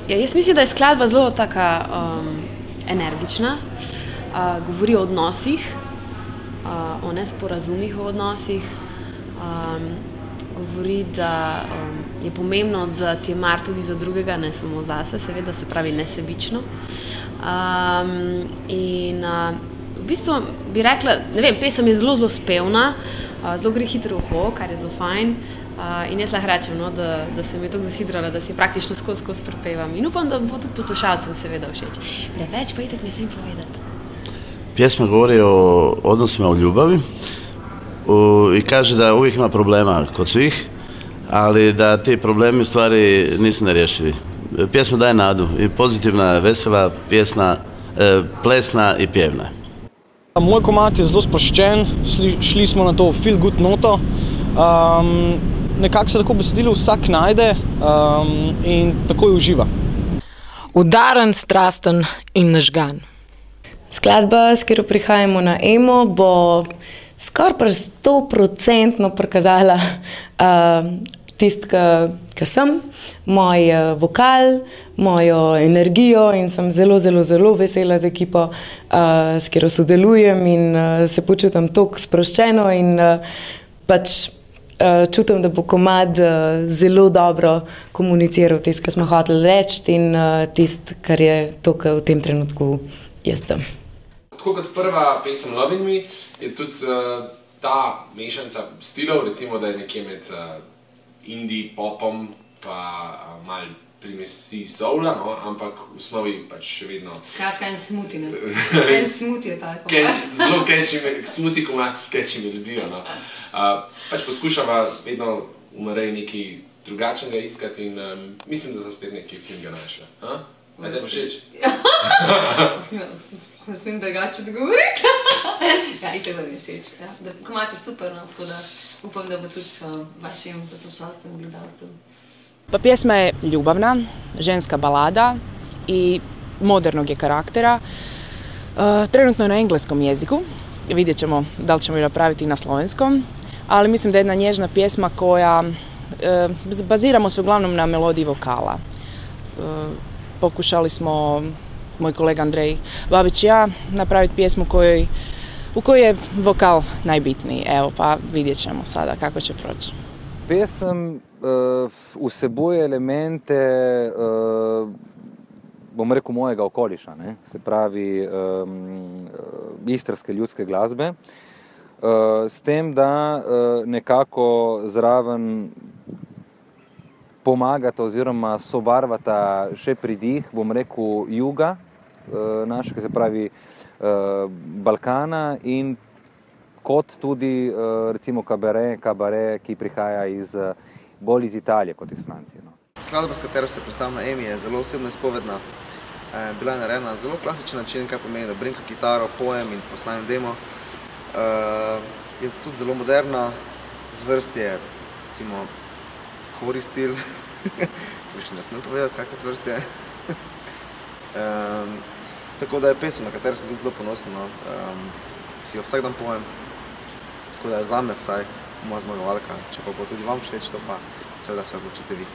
Ja, jaz mislim, da je skladba zelo taka energična, govori o odnosih, o nesporazumih v odnosih, govori, da je pomembno, da ti je mar tudi za drugega, ne samo zase, seveda, se pravi nesebično. In v bistvu bi rekla, ne vem, pesem je zelo, zelo spevna, zelo gre hitro v uho, kar je zelo fajn. In jaz lahko rečem, no, da se mi je toliko zasidrala, da si praktično skozi prepevam. In upam, da bo tudi poslušalcem seveda všeč. Preveč pa itak ne smem povedati. Pjesma govori o odnosima u ljubavi i kaže da uvijek ima problema kod svih, ali da ti problemi u stvari nisu nerješivi. Pjesma daje nadu i pozitivna, vesela pjesna, plesna i pjevna. Moj komad je zelo sproščen, šli smo na to feel good noto. Nekako se tako besedilo vsak najde in takoj uživa. Udaren, strasten in nažgan. Skladba, s katero prihajamo na emo, bo skoraj 100% prikazala tisto, kar sem, moj vokal, mojo energijo in sem zelo, zelo, zelo vesela z ekipo, s katero sodelujem in se počutim toliko sproščeno in pač čutim, da bo komad zelo dobro komuniciral tisto, kar smo hoteli reči in tisto, kar je to, kar v tem trenutku jaz sem. Tako kot prva pesem Lovin' Me je tudi ta mešanca stilov, recimo, da je nekje med indie popom pa malo primesi soula, no, ampak v osnovi pač še vedno... Skratka, en smuti, ne? En smuti je ta komad. Zelo smuti komad s catchy melodijo, no. Pač poskušava vedno v Mareji nekaj drugačnega iskati in mislim, da so spet nekaj, ki ga našla. Aj te všeč? Ne smem drugače dogovoriti. Ja, itak da mi je všeč. Komad je super, no, tako da upam, da bo tudi vašim poslušalcem, gledalcem. Pa pjesma je ljubavna, ženska balada i modernog je karaktera. Trenutno je na engleskom jeziku, vidjet ćemo da li ćemo ju napraviti i na slovenskom, ali mislim da je jedna nježna pjesma koja, baziramo se uglavnom na melodiji vokala. Pokušali smo, moj kolega Andrej Babić i ja, napraviti pjesmu u kojoj je vokal najbitniji. Evo, pa vidjet ćemo sada kako će proći. Pesem vsebuje elemente, bom rekel, mojega okoliša, ne? Se pravi istrske ljudske glasbe, s tem, da nekako zraven pomagata oziroma sobarvata še pridih, bom rekel, juga našega, se pravi Balkana in kot tudi recimo kabare, ki prihaja bolj iz Italije kot iz Francije. Skladba, s katero se predstavljam na EMI, je zelo osebno izpovedna. Bila je narejena na zelo klasičen način, kaj pomeni, da brinkam kitaro, pojem in posnamem demo. Je tudi zelo moderna, zvrst je recimo kori stil, ki ne smem povedati, kakva zvrst je. Tako da je pesem, na katero sem tudi zelo ponosen, si jo vsak dan pojem. Tako da je zame vsaj moja zmagovalka, če pa bo tudi vam všeč, to pa seveda se odločite vi.